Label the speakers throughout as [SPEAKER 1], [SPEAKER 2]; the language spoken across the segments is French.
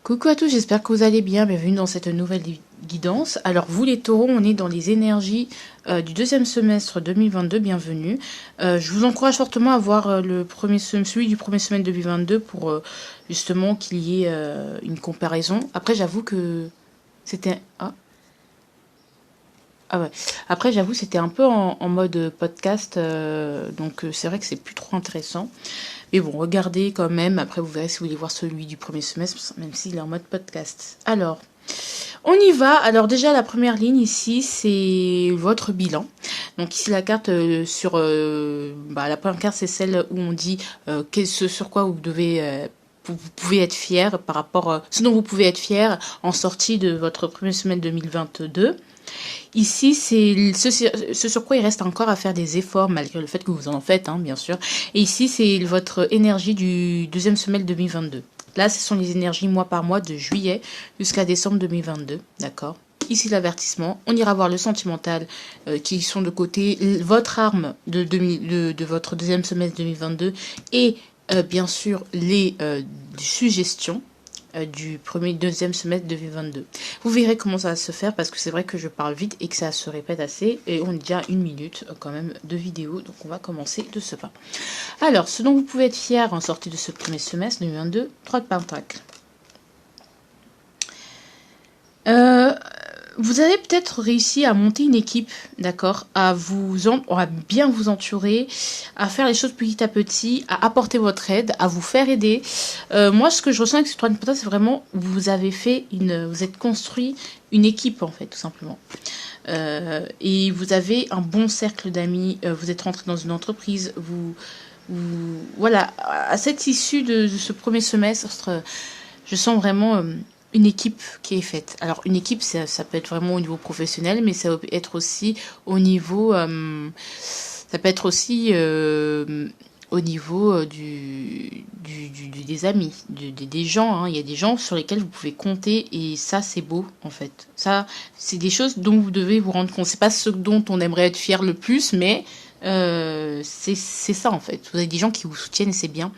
[SPEAKER 1] Coucou à tous, j'espère que vous allez bien. Bienvenue dans cette nouvelle guidance. Alors vous les taureaux, on est dans les énergies du deuxième semestre 2022. Bienvenue. Je vous encourage fortement à voir celui du premier semestre 2022 pour justement qu'il y ait une comparaison. Après j'avoue que c'était... Ah ouais. Après j'avoue c'était un peu en mode podcast, donc c'est vrai que c'est plus trop intéressant. Mais bon, regardez quand même. Après, vous verrez si vous voulez voir celui du premier semestre, même s'il est en mode podcast. Alors, on y va. Alors déjà, la première ligne ici, c'est votre bilan. Donc ici, la carte la première carte, c'est celle où on dit ce sur quoi vous devez... vous pouvez être fier par rapport à ce dont vous pouvez être fier en sortie de votre premier semestre 2022. Ici, c'est ce sur quoi il reste encore à faire des efforts, malgré le fait que vous en faites, hein, bien sûr. Et ici, c'est votre énergie du deuxième semestre 2022. Là, ce sont les énergies mois par mois de juillet jusqu'à décembre 2022, d'accord. Ici, l'avertissement. On ira voir le sentimental qui sont de côté, votre arme de votre deuxième semestre 2022 et bien sûr les suggestions du deuxième semestre 2022. Vous verrez comment ça va se faire parce que c'est vrai que je parle vite et que ça se répète assez et on est déjà 1 minute quand même de vidéo, donc on va commencer de ce pas. Alors, ce dont vous pouvez être fier en sortie de ce premier semestre 2022, 3 de pentacles. Vous avez peut-être réussi à monter une équipe, d'accord, à bien vous entourer, à faire les choses petit à petit, à apporter votre aide, à vous faire aider. Moi, ce que je ressens avec ce 3 de pentacles, c'est vraiment vous êtes construit une équipe en fait, tout simplement. Et vous avez un bon cercle d'amis. Vous êtes rentré dans une entreprise. Voilà, à cette issue de ce premier semestre, je sens vraiment une équipe qui est faite. Alors une équipe, ça peut être vraiment au niveau professionnel, mais ça peut être aussi au niveau, au niveau des amis, des gens. Hein. Il y a des gens sur lesquels vous pouvez compter et ça, c'est beau en fait. Ça, c'est des choses dont vous devez vous rendre compte. C'est pas ce dont on aimerait être fier le plus, mais c'est ça en fait. Vous avez des gens qui vous soutiennent et c'est bien.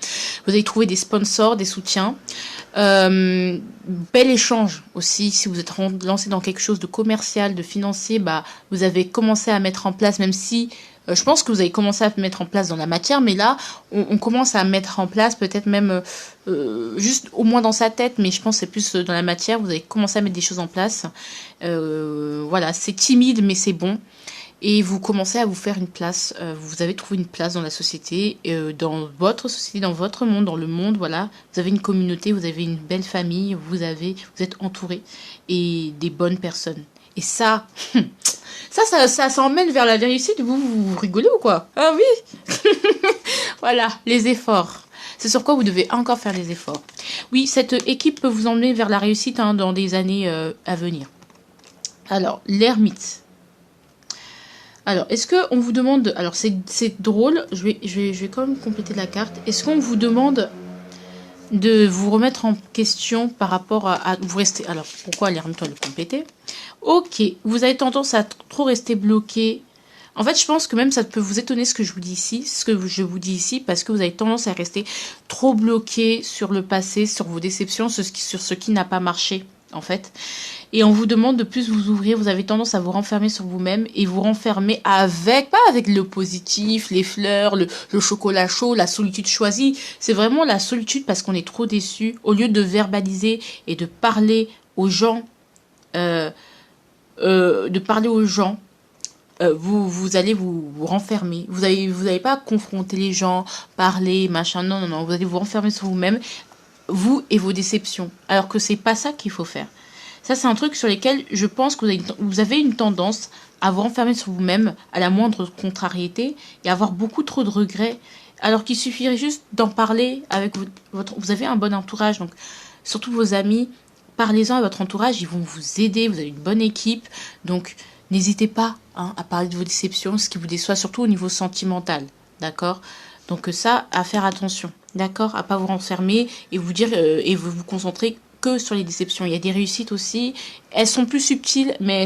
[SPEAKER 1] Vous allez trouver des sponsors, des soutiens. Bel échange aussi. Si vous êtes lancé dans quelque chose de commercial, de financier, vous avez commencé à mettre en place, même si je pense que vous avez commencé à mettre en place dans la matière, mais là, on commence à mettre en place peut-être même juste au moins dans sa tête, mais je pense que c'est plus dans la matière. Vous avez commencé à mettre des choses en place. Voilà, c'est timide, mais c'est bon. Et vous commencez à vous faire une place. Vous avez trouvé une place dans la société, dans votre société, dans votre monde, dans le monde. Voilà, vous avez une communauté, vous avez une belle famille, vous êtes entouré et des bonnes personnes. Et ça, ça s'emmène vers la réussite. Vous rigolez ou quoi? Ah oui. Voilà, les efforts. C'est sur quoi vous devez encore faire des efforts. Oui, cette équipe peut vous emmener vers la réussite dans des années à venir. Alors, l'ermite. Alors, est-ce qu'on vous demande... Alors, c'est drôle, je vais quand même compléter la carte. Est-ce qu'on vous demande de vous remettre en question par rapport à vous rester... Alors, pourquoi l'ermite doit le compléter? Ok, vous avez tendance à trop rester bloqué. En fait, je pense que même ça peut vous étonner ce que je vous dis ici, parce que vous avez tendance à rester trop bloqué sur le passé, sur vos déceptions, sur ce qui n'a pas marché, en fait. Et on vous demande de plus vous ouvrir, vous avez tendance à vous renfermer sur vous-même et vous renfermer pas avec le positif, les fleurs, le chocolat chaud, la solitude choisie. C'est vraiment la solitude parce qu'on est trop déçu. Au lieu de verbaliser et de parler aux gens, vous allez vous renfermer. Vous allez pas confronter les gens, parler, machin. Non. Vous allez vous renfermer sur vous-même, vous et vos déceptions. Alors que c'est pas ça qu'il faut faire. Ça, c'est un truc sur lequel je pense que vous avez une tendance à vous renfermer sur vous-même à la moindre contrariété et à avoir beaucoup trop de regrets. Alors qu'il suffirait juste d'en parler avec vous avez un bon entourage, donc surtout vos amis. Parlez-en à votre entourage, ils vont vous aider, vous avez une bonne équipe. Donc, n'hésitez pas à parler de vos déceptions, ce qui vous déçoit, surtout au niveau sentimental. D'accord? Donc ça, à faire attention. D'accord? À pas vous renfermer et vous dire et vous concentrer que sur les déceptions. Il y a des réussites aussi. Elles sont plus subtiles, mais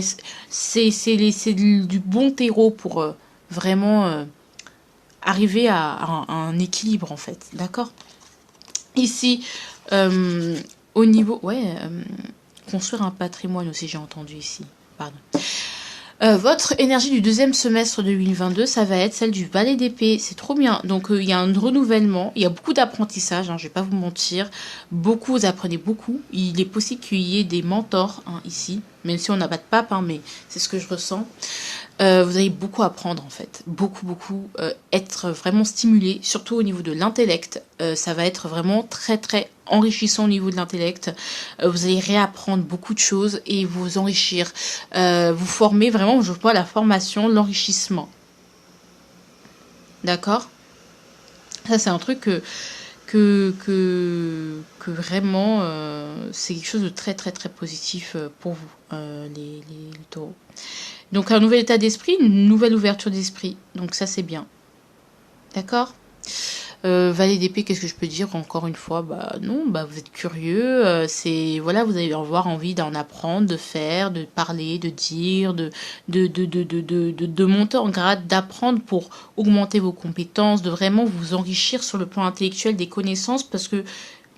[SPEAKER 1] c'est du bon terreau pour vraiment arriver à un équilibre, en fait. D'accord? Ici, Au niveau... Ouais, construire un patrimoine aussi, j'ai entendu ici. Pardon. Votre énergie du deuxième semestre 2022, ça va être celle du valet d'épée. C'est trop bien. Donc, il y a un renouvellement. Il y a beaucoup d'apprentissage, hein, je vais pas vous mentir. Beaucoup, vous apprenez beaucoup. Il est possible qu'il y ait des mentors hein, ici. Même si on n'a pas de pape, hein, mais c'est ce que je ressens. Vous allez beaucoup apprendre en fait, beaucoup, être vraiment stimulé, surtout au niveau de l'intellect. Ça va être vraiment très enrichissant au niveau de l'intellect. Vous allez réapprendre beaucoup de choses et vous enrichir, vous former vraiment, je vois la formation, l'enrichissement. D'accord? Ça c'est un truc que vraiment c'est quelque chose de très positif pour vous, les taureaux. Donc un nouvel état d'esprit, une nouvelle ouverture d'esprit. Donc ça c'est bien. D'accord. Valet d'épée, qu'est-ce que je peux dire encore une fois? Bah non, bah vous êtes curieux, c'est voilà, vous allez avoir envie d'en apprendre, de faire, de parler, de dire, de monter en grade, d'apprendre pour augmenter vos compétences, de vraiment vous enrichir sur le plan intellectuel des connaissances parce que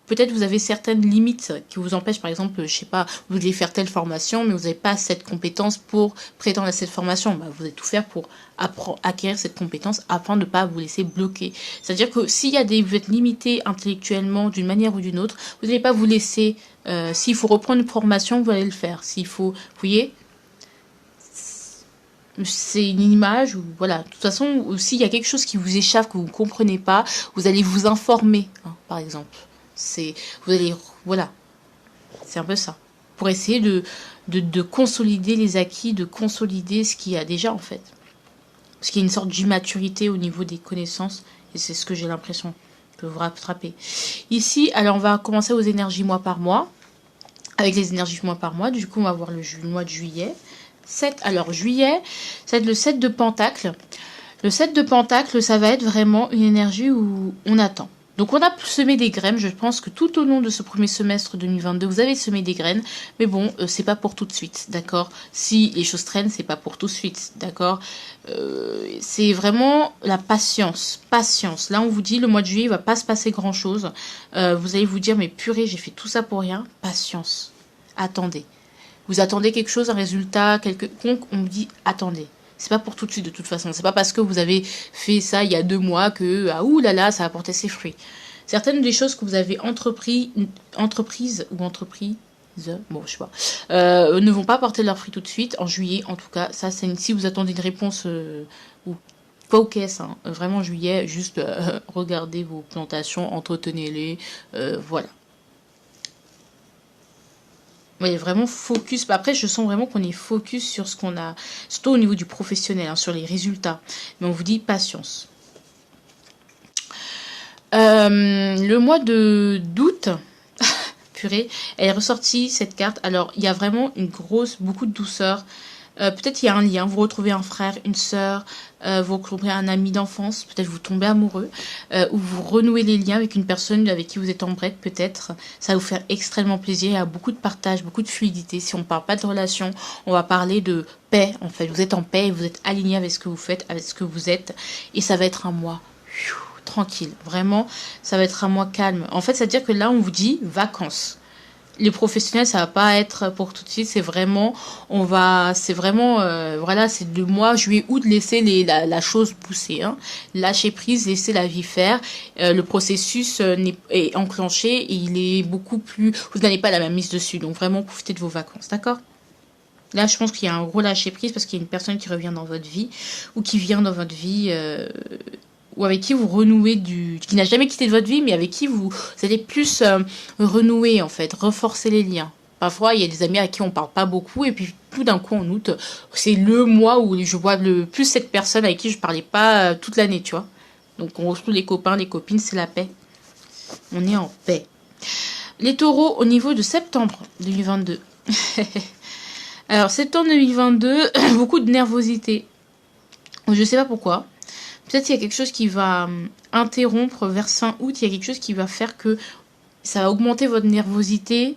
[SPEAKER 1] peut-être vous avez certaines limites qui vous empêchent, par exemple, je sais pas, vous voulez faire telle formation, mais vous n'avez pas cette compétence pour prétendre à cette formation. Bah, vous allez tout faire pour acquérir cette compétence afin de ne pas vous laisser bloquer. C'est-à-dire que s'il y a vous êtes limité intellectuellement d'une manière ou d'une autre, vous n'allez pas vous laisser, s'il faut reprendre une formation, vous allez le faire. S'il faut, vous voyez, c'est une image où, voilà, de toute façon, s'il y a quelque chose qui vous échappe, que vous ne comprenez pas, vous allez vous informer, hein, par exemple. Vous allez, voilà, c'est un peu ça. Pour essayer de consolider les acquis, de consolider ce qu'il y a déjà en fait. Parce qu'il y a une sorte d'immaturité au niveau des connaissances, et c'est ce que j'ai l'impression que vous rattrapez. Ici, alors on va commencer aux énergies mois par mois. Avec les énergies mois par mois, du coup on va voir le mois de juillet. Alors juillet, ça va être le 7 de Pentacle. Le 7 de Pentacle, ça va être vraiment une énergie où on attend. Donc on a semé des graines, je pense que tout au long de ce premier semestre 2022, vous avez semé des graines, mais bon, c'est pas pour tout de suite, d'accord? Si les choses traînent, c'est pas pour tout de suite, d'accord? C'est vraiment la patience, patience. Là on vous dit, le mois de juillet, il va pas se passer grand chose. Vous allez vous dire, mais purée, j'ai fait tout ça pour rien. Patience, attendez. Vous attendez quelque chose, un résultat, quelconque, on vous dit, attendez. C'est pas pour tout de suite de toute façon. C'est pas parce que vous avez fait ça il y a 2 mois que ça a porté ses fruits. Certaines des choses que vous avez entreprises, bon je sais pas, ne vont pas porter leurs fruits tout de suite en juillet. En tout cas, ça c'est si vous attendez une réponse ou focus, hein, vraiment en juillet, juste regardez vos plantations, entretenez-les, voilà. Oui, vraiment focus. Après, je sens vraiment qu'on est focus sur ce qu'on a, surtout au niveau du professionnel, hein, sur les résultats. Mais on vous dit patience. Le mois d'août, purée, elle est ressortie cette carte. Alors, il y a vraiment beaucoup de douceur. Peut-être il y a un lien, vous retrouvez un frère, une sœur, vous retrouvez un ami d'enfance, peut-être vous tombez amoureux, ou vous renouez les liens avec une personne avec qui vous êtes en break peut-être. Ça va vous faire extrêmement plaisir, il y a beaucoup de partage, beaucoup de fluidité. Si on ne parle pas de relation, on va parler de paix en fait. Vous êtes en paix et vous êtes aligné avec ce que vous faites, avec ce que vous êtes. Et ça va être un mois tranquille, vraiment, ça va être un mois calme. En fait, c'est-à-dire que là, on vous dit vacances. Les professionnels, ça va pas être pour tout de suite. C'est vraiment, voilà, c'est le mois juillet août, laisser la chose pousser, hein. Lâcher prise, laisser la vie faire. Le processus est enclenché et il est beaucoup plus. Vous n'allez pas la même mise dessus, donc vraiment profitez de vos vacances, d'accord? Là, je pense qu'il y a un gros lâcher prise parce qu'il y a une personne qui revient dans votre vie ou qui vient dans votre vie. Ou avec qui vous renouez qui n'a jamais quitté de votre vie, mais avec qui vous allez plus renouer, en fait, renforcer les liens. Parfois, il y a des amis à qui on parle pas beaucoup, et puis tout d'un coup, en août, c'est le mois où je vois le plus cette personne avec qui je parlais pas toute l'année, tu vois. Donc, on retrouve les copains, les copines, c'est la paix. On est en paix. Les taureaux, au niveau de septembre 2022. Alors, septembre 2022, beaucoup de nervosité. Je sais pas pourquoi. Peut-être qu'il y a quelque chose qui va interrompre vers fin août, il y a quelque chose qui va faire que ça va augmenter votre nervosité.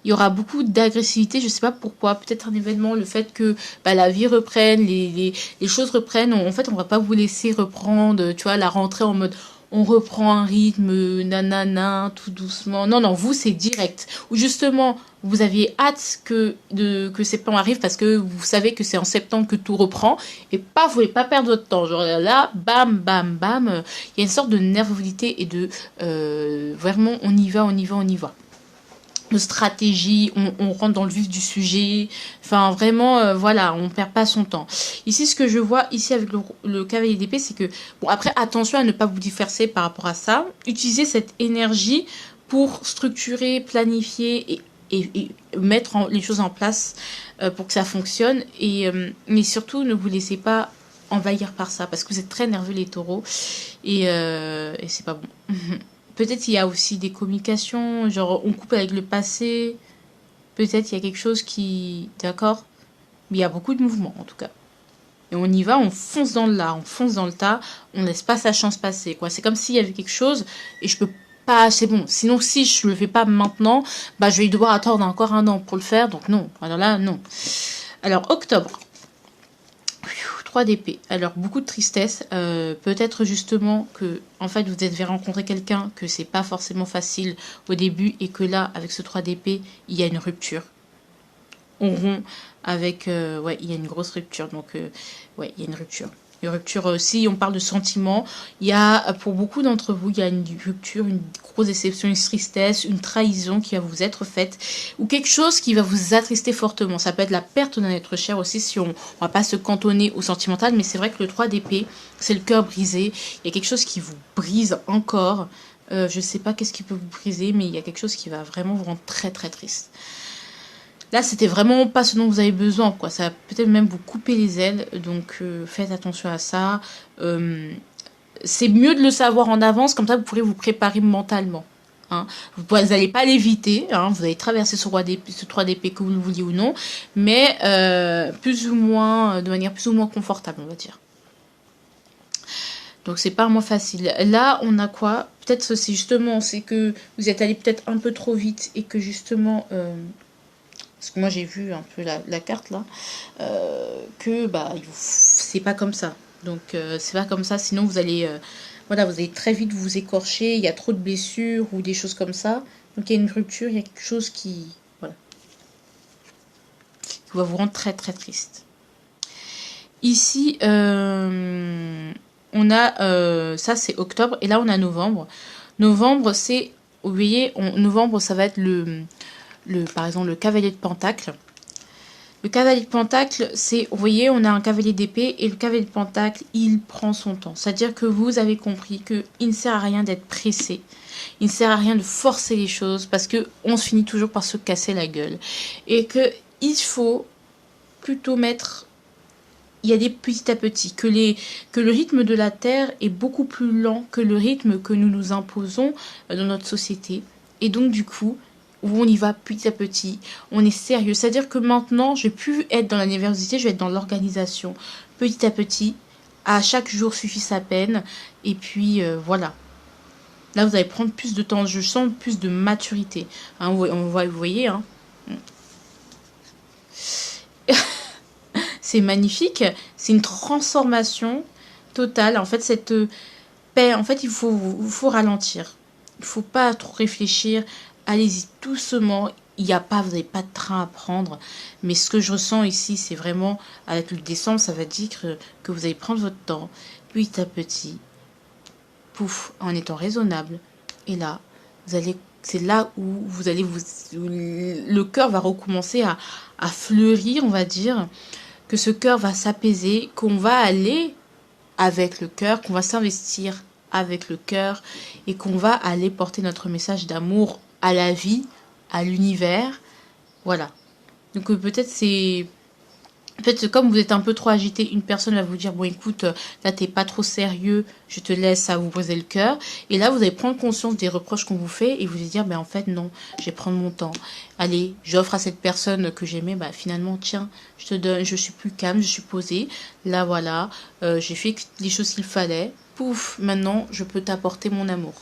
[SPEAKER 1] Il y aura beaucoup d'agressivité, je ne sais pas pourquoi. Peut-être un événement, le fait que la vie reprenne, les choses reprennent. En fait, on ne va pas vous laisser reprendre, tu vois, la rentrée en mode on reprend un rythme, nanana, tout doucement. Non, non, vous, c'est direct. Ou justement, vous aviez hâte que septembre arrive parce que vous savez que c'est en septembre que tout reprend. Et pas, vous voulez pas perdre votre temps. Genre là, bam, bam, bam. Il y a une sorte de nervosité et de vraiment, on y va, on y va, on y va. De stratégie, on rentre dans le vif du sujet. Enfin, vraiment, voilà, on perd pas son temps. Ici, ce que je vois ici avec le cavalier d'épée, c'est que, bon, après, attention à ne pas vous disperser par rapport à ça. Utilisez cette énergie pour structurer, planifier et mettre les choses en place pour que ça fonctionne. Mais surtout, ne vous laissez pas envahir par ça, parce que vous êtes très nerveux, les taureaux, et c'est pas bon. Peut-être il y a aussi des communications, genre on coupe avec le passé. Peut-être il y a quelque chose qui... D'accord. Mais il y a beaucoup de mouvements en tout cas. Et on y va, on fonce dans le là, on fonce dans le tas, on laisse pas sa chance passer, quoi. C'est comme s'il y avait quelque chose et je peux pas... C'est bon. Sinon, si je le fais pas maintenant, bah je vais devoir attendre encore un an pour le faire. Donc non. Alors là, non. Alors, octobre. 3 d'épée. Alors, beaucoup de tristesse. Peut-être justement que, en fait, vous devez rencontrer quelqu'un que c'est pas forcément facile au début et que là, avec ce 3 d'épée, il y a une rupture. On rompt avec... ouais, il y a une grosse rupture. Donc, ouais, il y a une rupture. Une rupture, si on parle de sentiments, il y a, pour beaucoup d'entre vous, il y a une rupture, une grosse déception, une tristesse, une trahison qui va vous être faite, ou quelque chose qui va vous attrister fortement. Ça peut être la perte d'un être cher aussi, si on va pas se cantonner au sentimental, mais c'est vrai que le 3 d'épée, c'est le cœur brisé. Il y a quelque chose qui vous brise encore. Je sais pas qu'est-ce qui peut vous briser, mais il y a quelque chose qui va vraiment vous rendre très très triste. Là, c'était vraiment pas ce dont vous avez besoin, quoi. Ça va peut-être même vous couper les ailes, donc faites attention à ça. C'est mieux de le savoir en avance, comme ça vous pourrez vous préparer mentalement. Hein. Vous n'allez pas l'éviter, hein. Vous allez traverser ce 3 d'épée que vous le vouliez ou non, mais plus ou moins, de manière plus ou moins confortable, on va dire. Donc c'est pas vraiment facile. Là, on a quoi? Peut-être c'est justement, c'est que vous êtes allé peut-être un peu trop vite et que justement... parce que moi j'ai vu un peu la carte là, que bah c'est pas comme ça. Donc c'est pas comme ça, sinon vous allez, voilà, vous allez très vite vous écorcher, il y a trop de blessures ou des choses comme ça. Donc il y a une rupture, il y a quelque chose voilà, qui va vous rendre très très triste. Ici, on a, ça c'est octobre, et là on a novembre. Novembre c'est, vous voyez, novembre ça va être par exemple le cavalier de pentacle. Le cavalier de pentacle, c'est, vous voyez, on a un cavalier d'épée et le cavalier de pentacle, il prend son temps. C'est-à-dire que vous avez compris qu'il ne sert à rien d'être pressé. Il ne sert à rien de forcer les choses parce qu'on se finit toujours par se casser la gueule. Et qu'il faut plutôt mettre... Il y a des petit à petit, que le rythme de la Terre est beaucoup plus lent que le rythme que nous nous imposons dans notre société. Et donc, du coup... où on y va petit à petit, on est sérieux. C'est-à-dire que maintenant, je ne vais plus être dans la nervosité, je vais être dans l'organisation. Petit à petit, à chaque jour suffit sa peine. Et puis, voilà. Là, vous allez prendre plus de temps. Je sens plus de maturité. Hein, vous voyez, hein. C'est magnifique. C'est une transformation totale. En fait, cette paix, en fait, il faut ralentir. Il ne faut pas trop réfléchir. Allez-y doucement, vous n'avez pas de train à prendre. Mais ce que je ressens ici, c'est vraiment, avec le décembre, ça va dire que vous allez prendre votre temps, petit à petit, pouf, en étant raisonnable. Et là, c'est là où le cœur va recommencer à fleurir, on va dire, que ce cœur va s'apaiser, qu'on va aller avec le cœur, qu'on va s'investir avec le cœur et qu'on va aller porter notre message d'amour à la vie, à l'univers, voilà. Donc peut-être c'est... Peut-être comme vous êtes un peu trop agité, une personne va vous dire, bon écoute, là t'es pas trop sérieux, je te laisse à vous briser le cœur. Et là vous allez prendre conscience des reproches qu'on vous fait et vous allez dire, ben en fait non, je vais prendre mon temps. Allez, j'offre à cette personne que j'aimais, bah finalement tiens, je te donne, je suis plus calme, je suis posée. Là voilà, j'ai fait les choses qu'il fallait. Pouf, maintenant je peux t'apporter mon amour.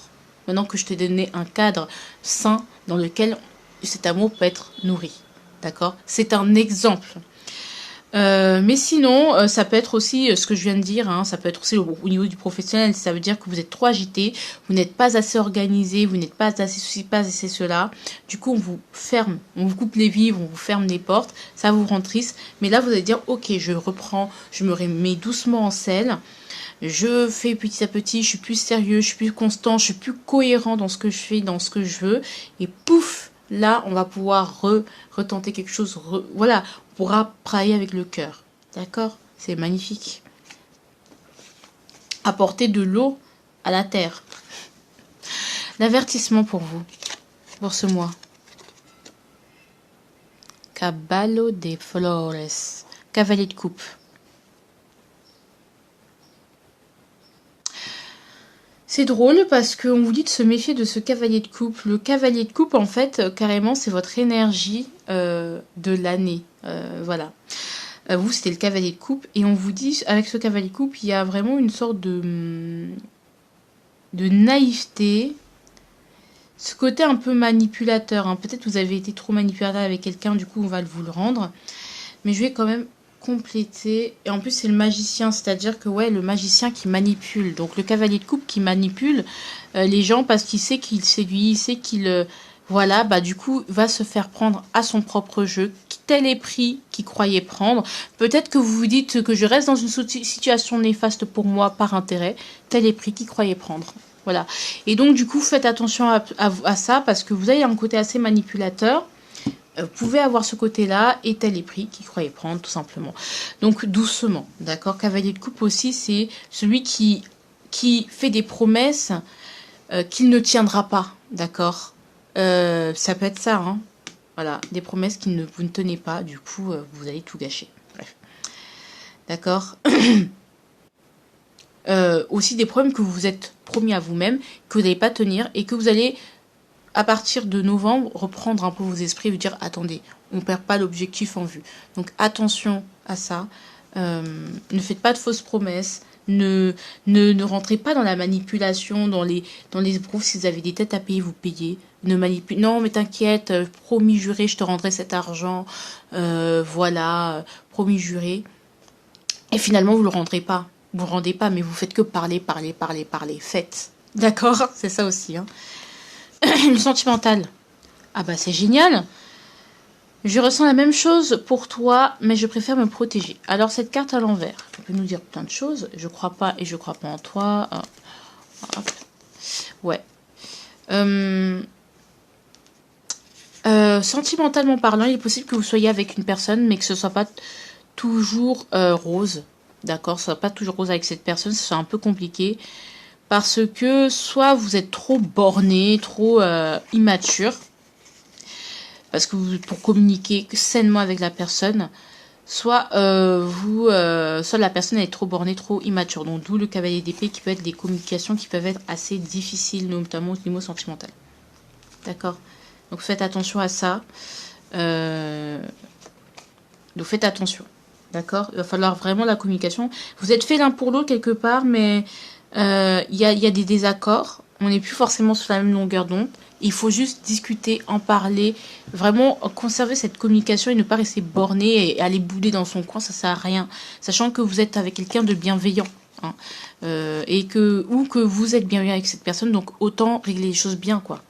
[SPEAKER 1] Maintenant que je t'ai donné un cadre sain dans lequel cet amour peut être nourri. D'accord? C'est un exemple. Mais sinon, ça peut être aussi ce que je viens de dire, hein, ça peut être aussi au niveau du professionnel, ça veut dire que vous êtes trop agité, vous n'êtes pas assez organisé, vous n'êtes pas assez ceci, pas assez cela. Du coup, on vous ferme, on vous coupe les vivres, on vous ferme les portes, ça vous rend triste. Mais là, vous allez dire, ok, je reprends, je me remets doucement en selle, je fais petit à petit, je suis plus sérieux, je suis plus constant, je suis plus cohérent dans ce que je fais, dans ce que je veux, et pouf, là, on va pouvoir retenter quelque chose, voilà, on pourra travailler avec le cœur. D'accord? C'est magnifique. Apporter de l'eau à la terre. L'avertissement pour vous, pour ce mois. Caballo de Flores. Cavalier de coupe. C'est drôle parce qu'on vous dit de se méfier de ce cavalier de coupe. Le cavalier de coupe, en fait, carrément, c'est votre énergie de l'année. Voilà. Vous, c'était le cavalier de coupe. Et on vous dit, avec ce cavalier de coupe, il y a vraiment une sorte de naïveté. Ce côté un peu manipulateur. Hein. Peut-être que vous avez été trop manipulateur avec quelqu'un, du coup, on va vous le rendre. Mais je vais quand même compléter. Et en plus, c'est le magicien, c'est-à-dire que, ouais, le magicien qui manipule. Donc, le cavalier de coupe qui manipule les gens parce qu'il sait qu'il séduit, il sait qu'il... voilà, bah du coup, va se faire prendre à son propre jeu. Tel est pris qu'il croyait prendre. Peut-être que vous vous dites que je reste dans une situation néfaste pour moi par intérêt. Tel est pris qu'il croyait prendre. Voilà. Et donc, du coup, faites attention à ça parce que vous avez un côté assez manipulateur. Vous pouvez avoir ce côté-là et tel est pris qu'il croyait prendre, tout simplement. Donc, doucement, d'accord? Cavalier de coupe aussi, c'est celui qui fait des promesses qu'il ne tiendra pas, d'accord? Ça peut être ça, hein? Voilà, des promesses vous ne tenez pas, du coup, vous allez tout gâcher. Bref. D'accord? Aussi des problèmes que vous vous êtes promis à vous-même, que vous n'allez pas tenir et que vous allez, à partir de novembre, reprendre un peu vos esprits et vous dire attendez, on ne perd pas l'objectif en vue. Donc attention à ça. Ne faites pas de fausses promesses. Ne rentrez pas dans la manipulation, dans les ébrouilles. Si vous avez des têtes à payer, vous payez. Ne manipulez. Non, mais t'inquiète, promis juré, je te rendrai cet argent. Voilà, promis juré. Et finalement, vous le rendrez pas. Vous le rendez pas, mais vous faites que parler. Faites. D'accord? C'est ça aussi, hein. Le sentimental. Ah bah c'est génial. Je ressens la même chose pour toi, mais je préfère me protéger. Alors cette carte à l'envers, elle peut nous dire plein de choses. Je crois pas et je crois pas en toi. Hop. Ouais. Sentimentalement parlant, il est possible que vous soyez avec une personne, mais que ce soit pas toujours rose. D'accord, ce soit pas toujours rose avec cette personne, ce soit un peu compliqué. Parce que soit vous êtes trop borné, trop immature, parce que pour communiquer sainement avec la personne, soit soit la personne est trop bornée, trop immature. Donc d'où le cavalier d'épée qui peut être des communications qui peuvent être assez difficiles, notamment au niveau sentimental. D'accord? Donc faites attention à ça. Donc faites attention. D'accord? Il va falloir vraiment la communication. Vous êtes fait l'un pour l'autre quelque part, mais il y a des désaccords. On n'est plus forcément sur la même longueur d'onde. Il faut juste discuter, en parler, vraiment conserver cette communication et ne pas rester borné et aller bouder dans son coin, ça sert à rien. Sachant que vous êtes avec quelqu'un de bienveillant, hein, et que vous êtes bienveillant avec cette personne, donc autant régler les choses bien, quoi.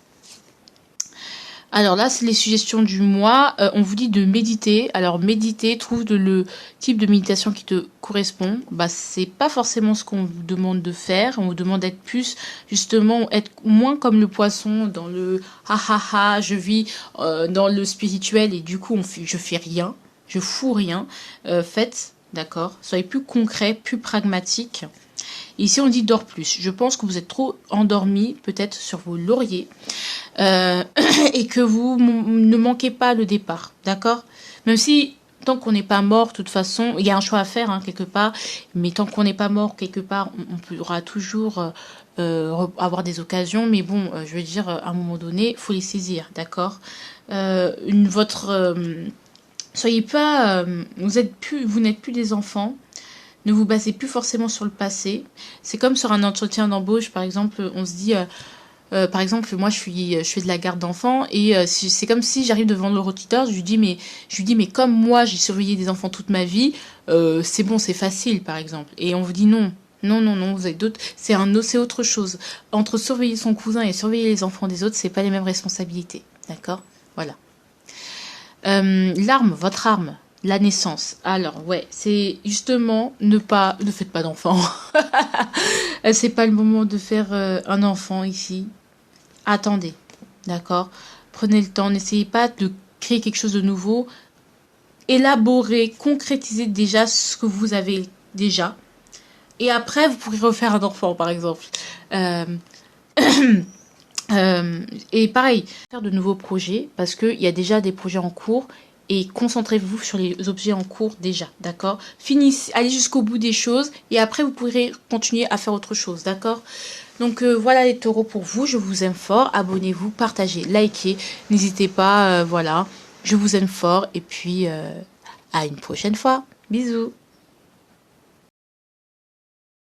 [SPEAKER 1] Alors là, c'est les suggestions du mois. On vous dit de méditer. Alors méditer, trouve le type de méditation qui te correspond. Bah c'est pas forcément ce qu'on vous demande de faire. On vous demande d'être plus, justement, être moins comme le poisson dans le ha ha ha. Je vis dans le spirituel et du coup je fais rien, je fous rien. Faites, d'accord. Soyez plus concret, plus pragmatique. Ici, on dit dors plus. Je pense que vous êtes trop endormi, peut-être sur vos lauriers, et que vous ne manquez pas le départ, d'accord? Même si, tant qu'on n'est pas mort, de toute façon, il y a un choix à faire, hein, quelque part, mais tant qu'on n'est pas mort, quelque part, on pourra toujours avoir des occasions, mais bon, je veux dire, à un moment donné, il faut les saisir, d'accord? Soyez pas... vous n'êtes plus des enfants. Ne vous basez plus forcément sur le passé. C'est comme sur un entretien d'embauche, par exemple, on se dit Par exemple, moi, je fais de la garde d'enfants et c'est comme si j'arrive devant le rôtiteur, je lui dis, mais comme moi, j'ai surveillé des enfants toute ma vie, c'est bon, c'est facile, par exemple. Et on vous dit non. Non, non, non, vous avez d'autres. C'est autre chose. Entre surveiller son cousin et surveiller les enfants des autres, c'est pas les mêmes responsabilités. D'accord? Voilà. L'arme, votre arme, la naissance. Alors, ouais, c'est justement ne faites pas d'enfant. C'est pas le moment de faire un enfant ici. Attendez, d'accord? Prenez le temps, n'essayez pas de créer quelque chose de nouveau. Élaborez, concrétisez déjà ce que vous avez déjà. Et après, vous pourrez refaire un enfant, par exemple. Euh, et pareil, faire de nouveaux projets, parce qu'il y a déjà des projets en cours. Et concentrez-vous sur les objets en cours déjà, d'accord? Finissez, allez jusqu'au bout des choses. Et après, vous pourrez continuer à faire autre chose, d'accord? Donc voilà les taureaux pour vous, je vous aime fort, abonnez-vous, partagez, likez, n'hésitez pas, voilà, je vous aime fort et puis à une prochaine fois, bisous.